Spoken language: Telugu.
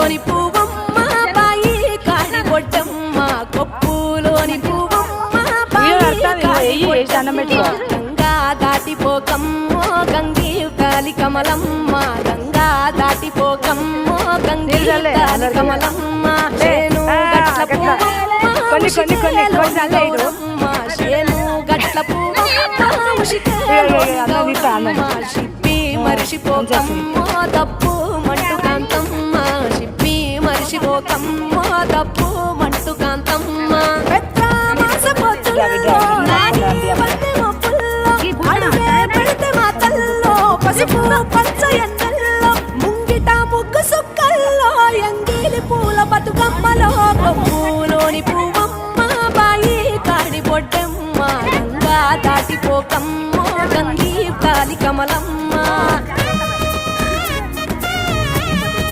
కొప్పులోని పువ్వమ్మ బాయి కాడి బొడ్డమ్మ కొప్పులోని పువ్వమ్మ బాయి కాడి బొడ్డమ్మ గంగా దాటిపోకమ్మో గంగి కాలి కమలమ్మ గంగా దాటిపోకమ్మో గంగి కాలి కమలమ్మ శేను గట్ల పువ్వమ్మ శేను గట్ల పువ్వమ్మ షిప్పి మరిషిపోకమ్మో తప్పు మంటు కాంతమ్మ షిప్పి మరిషిపోకమ్మో తప్పు మంటు కాంతమ్మ పెద్ద మాస పొత్తుల్లో పెడితే మా తల్లో పసుపు పచ్చ ఎండల్లో ముంగిట ముగ్గు సుక్కల్లో ఎంగిలి పూల బతుకమ్మలో కొప్పులోని పువ్వమ్మ బాయి కాడి బొడ్డమ్మ గంగా దాటిపోకమ్మో గంగి కాలి కమలమ్మ